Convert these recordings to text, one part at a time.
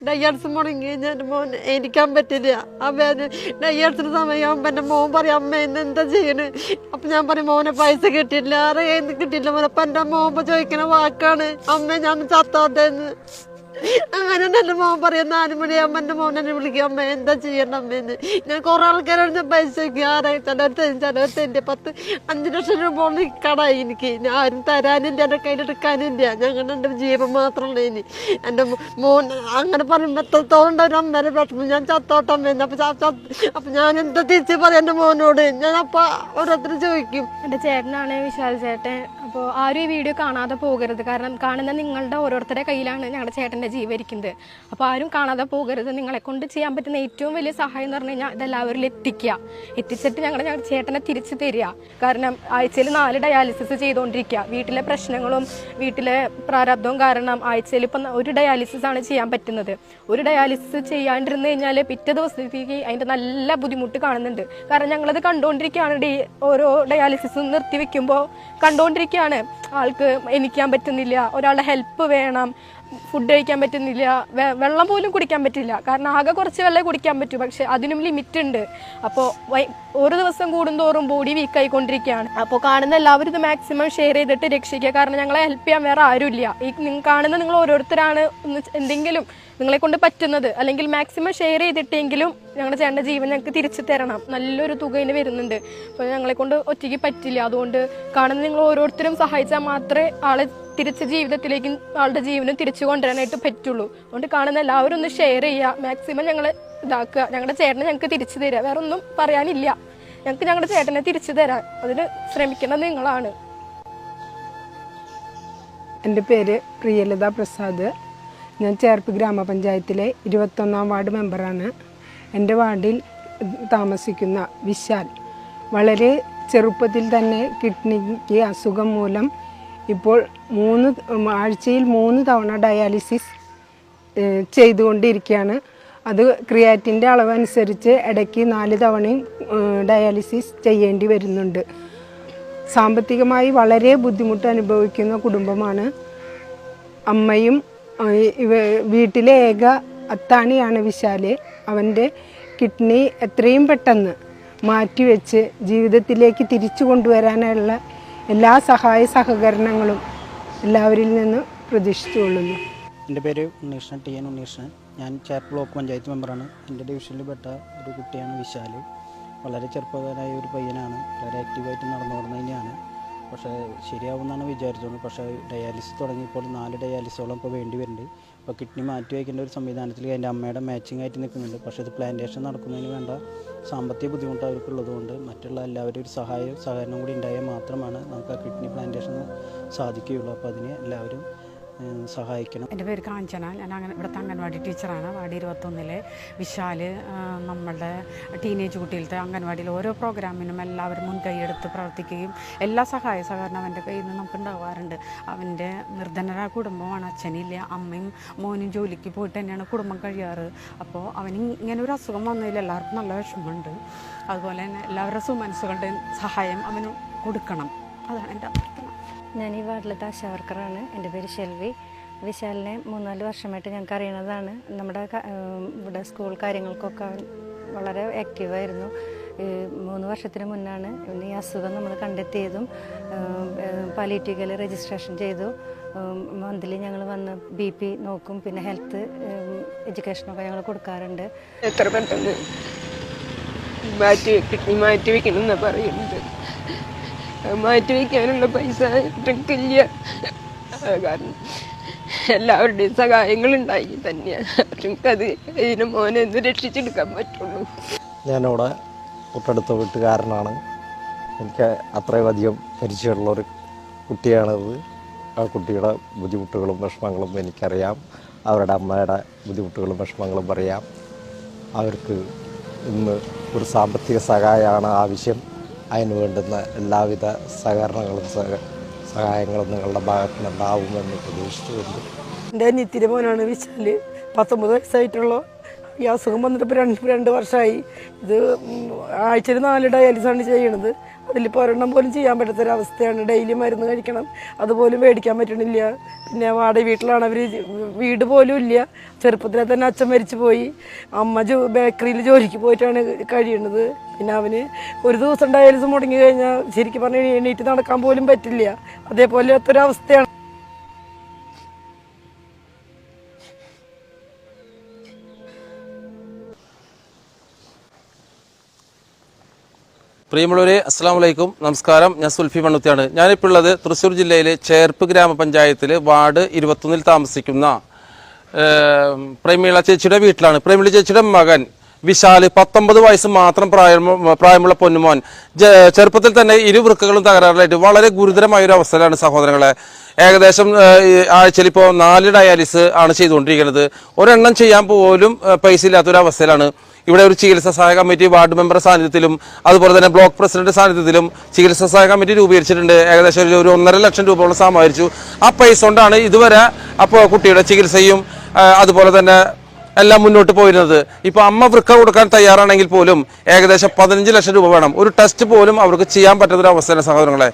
Dials മുടങ്ങി കഴിഞ്ഞാൽ എൻ്റെ മോൻ എണീക്കാൻ പറ്റില്ല. അപ്പം ഡയൽസിന് സമയമാകുമ്പോൾ എൻ്റെ മോൻ പറയും അമ്മ എന്നെ എന്താ ചെയ്യണ്. അപ്പം ഞാൻ പറയും മോനെ പൈസ കിട്ടിയില്ല, അറിയാൻ കിട്ടിയില്ല മോനെ. അപ്പം എൻ്റെ മോൻ ചോദിക്കുന്ന വാക്കാണ് അമ്മ ഞാൻ ചത്തോട്ടെ എന്ന്. അങ്ങനെ എൻ്റെ മോൻ പറയും 4 മണിയാകുമ്പോൾ എൻ്റെ മോൻ എന്നെ വിളിക്കും അമ്മ എന്താ ചെയ്യണ്ട അമ്മേന്ന്. ഞാൻ കുറേ ആൾക്കാരോട് ഞാൻ പൈസ വയ്ക്കും. ചിലവർ 5 ലക്ഷം രൂപ കടായി എനിക്ക്. ഞാൻ ആരും തരാനില്ല, എൻ്റെ കയ്യിലെടുക്കാനില്ല. ഞങ്ങളുടെ എൻ്റെ ജീവൻ മാത്രമല്ല ഇനി. എൻ്റെ മോൻ അങ്ങനെ പറയുമ്പോൾ എത്രത്തോളം ഒരു അമ്മേനെ വിഷമം. ഞാൻ ചത്തോട്ടെ അമ്മേന്ന്. അപ്പം ഞാൻ എന്താ തിരിച്ച് പറയാം എൻ്റെ മോനോട്. ഞാൻ അപ്പം ഓരോരുത്തർ ചോദിക്കും. എൻ്റെ ചേട്ടനാണ് വിശാൽ ചേട്ടൻ. അപ്പോൾ ആരും ഈ വീഡിയോ കാണാതെ പോകരുത്. കാരണം കാണുന്ന നിങ്ങളുടെ ഓരോരുത്തരുടെ കയ്യിലാണ് ഞങ്ങളുടെ ചേട്ടൻ്റെ ജീവൻ ഇരിക്കുന്നത്. അപ്പോൾ ആരും കാണാതെ പോകരുത്. നിങ്ങളെ കൊണ്ട് ചെയ്യാൻ പറ്റുന്ന ഏറ്റവും വലിയ സഹായം എന്ന് പറഞ്ഞു കഴിഞ്ഞാൽ ഇതെല്ലാവരിലും എത്തിച്ചിട്ട് ഞങ്ങളുടെ ചേട്ടനെ തിരിച്ചു തരിക. കാരണം ആഴ്ചയിൽ 4 ഡയാലിസിസ് ചെയ്തുകൊണ്ടിരിക്കുക. വീട്ടിലെ പ്രശ്നങ്ങളും വീട്ടിലെ പ്രാരാബ്ദവും കാരണം ആഴ്ചയിൽ ഇപ്പം 1 ഡയാലിസിസ് ആണ് ചെയ്യാൻ പറ്റുന്നത്. 1 ഡയാലിസിസ് ചെയ്യാണ്ടിരുന്നു കഴിഞ്ഞാൽ പിറ്റേ ദിവസത്തേക്ക് അതിൻ്റെ നല്ല ബുദ്ധിമുട്ട് കാണുന്നുണ്ട്. കാരണം ഞങ്ങളത് കണ്ടുകൊണ്ടിരിക്കുകയാണ്. ഓരോ ഡയാലിസിസും നിർത്തി വെക്കുമ്പോൾ കണ്ടുകൊണ്ടിരിക്കുകയാണ്. ആൾക്ക് എണീക്കാൻ പറ്റുന്നില്ല, ഒരാളുടെ ഹെൽപ്പ് വേണം, ഫുഡ് കഴിക്കാൻ പറ്റുന്നില്ല, വെള്ളം പോലും കുടിക്കാൻ പറ്റില്ല. കാരണം ആകെ കുറച്ച് വെള്ളം കുടിക്കാൻ പറ്റൂ, പക്ഷെ അതിനും ലിമിറ്റ് ഉണ്ട്. അപ്പോൾ ഓരോ ദിവസം കൂടുന്തോറും ബോഡി വീക്കായിക്കൊണ്ടിരിക്കുകയാണ്. അപ്പോൾ കാണുന്ന എല്ലാവരും ഇത് മാക്സിമം ഷെയർ ചെയ്തിട്ട് രക്ഷിക്കുക. കാരണം ഞങ്ങളെ ഹെൽപ്പ് ചെയ്യാൻ വേറെ ആരുമില്ല. കാണുന്ന നിങ്ങൾ ഓരോരുത്തരാണ് എന്തെങ്കിലും നിങ്ങളെ കൊണ്ട് പറ്റുന്നത്. അല്ലെങ്കിൽ മാക്സിമം ഷെയർ ചെയ്തിട്ടെങ്കിലും ഞങ്ങളുടെ ചേട്ടൻ്റെ ജീവൻ ഞങ്ങൾക്ക് തിരിച്ചു തരണം. നല്ലൊരു തുക ഇതിന് വരുന്നുണ്ട്. അപ്പോൾ ഞങ്ങളെ കൊണ്ട് ഒറ്റയ്ക്ക് പറ്റില്ല. അതുകൊണ്ട് കാണുന്ന നിങ്ങൾ ഓരോരുത്തരും സഹായിച്ചാൽ മാത്രമേ ആളെ തിരിച്ച് ജീവിതത്തിലേക്കും ആളുടെ ജീവനും തിരിച്ചു കൊണ്ടുവരാനായിട്ട് പറ്റുള്ളൂ. അതുകൊണ്ട് കാണുന്ന എല്ലാവരും ഒന്ന് ഷെയർ ചെയ്യുക. മാക്സിമം ഞങ്ങൾ ഇതാക്കുക. ഞങ്ങളുടെ ചേട്ടനെ ഞങ്ങൾക്ക് തിരിച്ചു തരിക. വേറെ ഒന്നും പറയാനില്ല. ഞങ്ങൾക്ക് ഞങ്ങളുടെ ചേട്ടനെ തിരിച്ചു തരാൻ അതിന് ശ്രമിക്കുന്നത് നിങ്ങളാണ്. എൻ്റെ പേര് പ്രിയലത പ്രസാദ്. ഞാൻ ചേർപ്പ് ഗ്രാമപഞ്ചായത്തിലെ 21ാം വാർഡ് മെമ്പറാണ്. എൻ്റെ വാർഡിൽ താമസിക്കുന്ന വിശാൽ വളരെ ചെറുപ്പത്തിൽ തന്നെ കിഡ്നിക്ക് അസുഖം മൂലം ഇപ്പോൾ ആഴ്ചയിൽ 3 തവണ ഡയാലിസിസ് ചെയ്തുകൊണ്ടിരിക്കുകയാണ്. അത് ക്രിയാറ്റിൻ്റെ അളവനുസരിച്ച് ഇടയ്ക്ക് 4 തവണയും ഡയാലിസിസ് ചെയ്യേണ്ടി വരുന്നുണ്ട്. സാമ്പത്തികമായി വളരെ ബുദ്ധിമുട്ട് അനുഭവിക്കുന്ന കുടുംബമാണ്. അമ്മയും വീട്ടിലെ ഏക അത്താണിയാണ് വിശാല്. അവൻ്റെ കിഡ്നി എത്രയും പെട്ടെന്ന് മാറ്റിവെച്ച് ജീവിതത്തിലേക്ക് തിരിച്ചു കൊണ്ടുവരാനുള്ള എല്ലാ സഹായ സഹകരണങ്ങളും എല്ലാവരിൽ നിന്നും പ്രതീക്ഷിച്ചുകൊള്ളുന്നു. എൻ്റെ പേര് ഉണ്ണീഷ്ണൻ, TN ഉണ്ണീഷ്ണൻ. ഞാൻ ചേർപ്പ് ബ്ലോക്ക് പഞ്ചായത്ത് മെമ്പറാണ്. എൻ്റെ ഡിവിഷനിൽ പെട്ട ഒരു കുട്ടിയാണ് വിശാൽ. വളരെ ചെറുപ്പക്കാരായ ഒരു പയ്യനാണ്. വളരെ ആക്റ്റീവായിട്ട് നടന്നു തന്നെയാണ്. പക്ഷേ ശരിയാവുമെന്നാണ് വിചാരിച്ചത്. പക്ഷേ ഡയാലിസിസ് തുടങ്ങിയപ്പോൾ 4 ഡയാലിസോളം ഇപ്പോൾ വേണ്ടി വരുന്നുണ്ട്. ഇപ്പോൾ കിഡ്നി മാറ്റി വയ്ക്കേണ്ട ഒരു സംവിധാനത്തിൽ എൻ്റെ അമ്മയുടെ മാച്ചിങ് ആയിട്ട് നിൽക്കുന്നുണ്ട്. പക്ഷേ ഇത് പ്ലാന്റേഷൻ നടക്കുന്നതിന് വേണ്ട സാമ്പത്തിക ബുദ്ധിമുട്ട് അവർക്കുള്ളതുകൊണ്ട് മറ്റുള്ള എല്ലാവരും ഒരു സഹകരണം കൂടി ഉണ്ടായാൽ മാത്രമാണ് നമുക്ക് ആ കിഡ്നി പ്ലാന്റേഷൻ സാധിക്കുകയുള്ളൂ. അപ്പോൾ അതിനെ എല്ലാവരും സഹായിക്കണം. എൻ്റെ പേര് കാഞ്ചന. ഞാൻ ഇവിടുത്തെ അംഗൻവാടി ടീച്ചറാണ്. വാർഡ് 21-ലെ വിശാൽ നമ്മളുടെ ടീനേജ് കുട്ടികളുടെ അംഗൻവാടിയിൽ ഓരോ പ്രോഗ്രാമിനും എല്ലാവരും മുൻകൈയെടുത്ത് പ്രവർത്തിക്കുകയും എല്ലാ സഹകരണം അവൻ്റെ കയ്യിൽ നിന്ന് നമുക്ക് ഉണ്ടാവാറുണ്ട്. അവൻ്റെ നിർധനരായ കുടുംബമാണ്. അച്ഛനില്ല, അമ്മയും മോനും ജോലിക്ക് പോയിട്ട് തന്നെയാണ് കുടുംബം കഴിയാറ്. അപ്പോൾ അവന് ഇങ്ങനെ ഒരു അസുഖം വന്നതിൽ എല്ലാവർക്കും നല്ല വിഷമമുണ്ട്. അതുപോലെ തന്നെ എല്ലാവരുടെ സുമനസ്സുകളുടെ സഹായം അവന് കൊടുക്കണം. അതാണ് എൻ്റെ അഭ്യർത്ഥന. ഞാൻ ഈ വാർഡിലത്തെ ആശാ വർക്കറാണ്. എൻ്റെ പേര് ഷെൽവി. വിശാലിനെ 3-4 വർഷമായിട്ട് ഞങ്ങൾക്ക് അറിയണതാണ്. നമ്മുടെ ഇവിടെ സ്കൂൾ കാര്യങ്ങൾക്കൊക്കെ വളരെ ആക്റ്റീവായിരുന്നു. 3 വർഷത്തിന് മുന്നാണ് ഈ അസുഖം നമ്മൾ കണ്ടെത്തിയതും പാലിയേറ്റീവ് കെയർ രജിസ്ട്രേഷൻ ചെയ്തു. മന്ത്ലി ഞങ്ങൾ വന്ന് BP നോക്കും, പിന്നെ ഹെൽത്ത് എഡ്യൂക്കേഷനൊക്കെ ഞങ്ങൾ കൊടുക്കാറുണ്ട്. എത്ര പെട്ടെന്ന് കിഡ്നി മാറ്റി വയ്ക്കണമെന്നാണ് പറയുന്നത്. മാറ്റി വയ്ക്കാനുള്ള പൈസ ഇല്ല. കാരണം എല്ലാവരുടെയും സഹായങ്ങളുണ്ടായി തന്നെയാണ് നമുക്കത് ഇതിന് മോനെ ഒന്ന് രക്ഷിച്ചെടുക്കാൻ പറ്റുള്ളൂ. ഞാനിവിടെ തൊട്ടടുത്ത വീട്ടുകാരനാണ്. എനിക്ക് അത്രയധികം പരിചയമുള്ളൊരു കുട്ടിയാണത്. ആ കുട്ടിയുടെ ബുദ്ധിമുട്ടുകളും വിഷമങ്ങളും എനിക്കറിയാം. അവരുടെ അമ്മയുടെ ബുദ്ധിമുട്ടുകളും വിഷമങ്ങളും അറിയാം. അവർക്ക് ഇന്ന് ഒരു സാമ്പത്തിക സഹായമാണ് ആവശ്യം. അതിന് വേണ്ടുന്ന എല്ലാവിധ സഹായങ്ങളും നിങ്ങളുടെ ഭാഗത്ത് നിന്നുണ്ടാവുമെന്ന് പ്രതീക്ഷിച്ചുകൊണ്ട് എൻ്റെ അനിയത്തിൻ്റെ മോനാണ് വിശാൽ. 19 വയസ്സായിട്ടുള്ള ഈ അസുഖം വന്നിട്ട് ഇപ്പോൾ 2 വർഷമായി. ഇത് ആഴ്ചയിൽ 4 ഡയാലിസാണ് ചെയ്യണത്. അതിലിപ്പോൾ ഒരെണ്ണം പോലും ചെയ്യാൻ പറ്റാത്തൊരവസ്ഥയാണ്. ഡെയിലി മരുന്ന് കഴിക്കണം, അതുപോലും മേടിക്കാൻ പറ്റണില്ല. പിന്നെ വാടക വീട്ടിലാണ് അവർ, വീട് പോലും ഇല്ല. ചെറുപ്പത്തിലെ തന്നെ അച്ഛൻ മരിച്ചു പോയി. അമ്മ ബേക്കറിയിൽ ജോലിക്ക് പോയിട്ടാണ് കഴിയുന്നത്. പിന്നെ അവന് ഒരു ദിവസം ഡയാലിസിസ് മുടങ്ങി കഴിഞ്ഞാൽ ശരിക്കും പറഞ്ഞാൽ എണീറ്റ് നടക്കാൻ പോലും പറ്റില്ല. അതേപോലത്തൊരവസ്ഥയാണ്. പ്രിയമുള്ളവരെ, അസ്സാം വലൈക്കും, നമസ്കാരം. ഞാൻ സുൽഫി മണ്ണുത്തിയാണ്. ഞാനിപ്പോൾ ഉള്ളത് തൃശ്ശൂർ ജില്ലയിലെ ചേർപ്പ് ഗ്രാമപഞ്ചായത്തിൽ വാർഡ് 21 താമസിക്കുന്ന പ്രേമിള ചേച്ചിയുടെ വീട്ടിലാണ്. പ്രേമിള ചേച്ചിയുടെ മകൻ വിശാൽ, 19 വയസ്സ് മാത്രം പ്രായമുള്ള പൊന്നുമോൻ, ചെറുപ്പത്തിൽ തന്നെ ഇരുവൃക്കകളും തകരാറിലായിട്ട് വളരെ ഗുരുതരമായ ഒരു അവസ്ഥയിലാണ് സഹോദരങ്ങളെ. ഏകദേശം ആഴ്ചയിൽ ഇപ്പോൾ 4 ഡയാലിസിസ് ആണ് ചെയ്തുകൊണ്ടിരിക്കുന്നത്. ഒരെണ്ണം ചെയ്യാൻ പോലും പൈസ ഇല്ലാത്തൊരവസ്ഥയിലാണ്. ഇവിടെ ഒരു ചികിത്സാ സഹായ കമ്മിറ്റി വാർഡ് മെമ്പർ സാന്നിധ്യത്തിലും അതുപോലെ തന്നെ ബ്ലോക്ക് പ്രസിഡന്റ് സാന്നിധ്യത്തിലും ചികിത്സാ സഹായ കമ്മിറ്റി രൂപീകരിച്ചിട്ടുണ്ട്. ഏകദേശം ഒരു 1.5 ലക്ഷം രൂപയോളം സമാഹരിച്ചു. ആ പൈസ കൊണ്ടാണ് ഇതുവരെ അപ്പോൾ കുട്ടിയുടെ ചികിത്സയും അതുപോലെ തന്നെ എല്ലാം മുന്നോട്ട് പോയിരുന്നത്. ഇപ്പോൾ അമ്മ വൃക്ക കൊടുക്കാൻ തയ്യാറാണെങ്കിൽ പോലും ഏകദേശം 15 ലക്ഷം രൂപ വേണം. ഒരു ടെസ്റ്റ് പോലും അവർക്ക് ചെയ്യാൻ പറ്റാത്തൊരവസ്ഥയാണ് സഹോദരങ്ങളെ.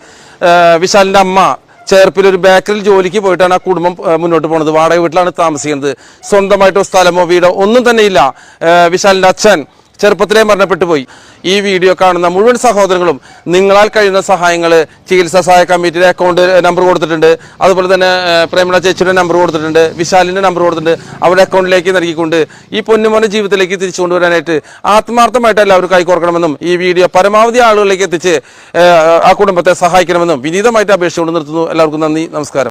വിശാലിന്റെ അമ്മ ചേർപ്പിൽ ഒരു ബേക്കറിയിൽ ജോലിക്ക് പോയിട്ടാണ് ആ കുടുംബം മുന്നോട്ട് പോകുന്നത്. വാടക വീട്ടിലാണ് താമസിക്കുന്നത്. സ്വന്തമായിട്ടോ സ്ഥലമോ വീടോ ഒന്നും തന്നെ ഇല്ല. വിശാലിന്റെ അച്ഛൻ ചെറുപ്പത്തിലേ മരണപ്പെട്ടു പോയി. ഈ വീഡിയോ കാണുന്ന മുഴുവൻ സഹോദരങ്ങളും നിങ്ങളാൽ കഴിയുന്ന സഹായങ്ങൾ ചികിത്സാ സഹായ കമ്മിറ്റിയുടെ അക്കൗണ്ട് നമ്പർ കൊടുത്തിട്ടുണ്ട്, അതുപോലെ തന്നെ പ്രേമള ചേച്ചിയുടെ നമ്പർ കൊടുത്തിട്ടുണ്ട്, വിശാലിന്റെ നമ്പർ കൊടുത്തിട്ടുണ്ട്. അവരുടെ അക്കൗണ്ടിലേക്ക് നൽകിക്കൊണ്ട് ഈ പൊന്നുമോന്റെ ജീവിതത്തിലേക്ക് തിരിച്ചു കൊണ്ടുവരാനായിട്ട് ആത്മാർത്ഥമായിട്ട് എല്ലാവരും കൈകോർക്കണമെന്നും ഈ വീഡിയോ പരമാവധി ആളുകളിലേക്ക് എത്തിച്ച് ആ കുടുംബത്തെ സഹായിക്കണമെന്നും വിനീതമായിട്ട് അപേക്ഷിച്ചുകൊണ്ട് നിർത്തുന്നു. എല്ലാവർക്കും നന്ദി, നമസ്കാരം.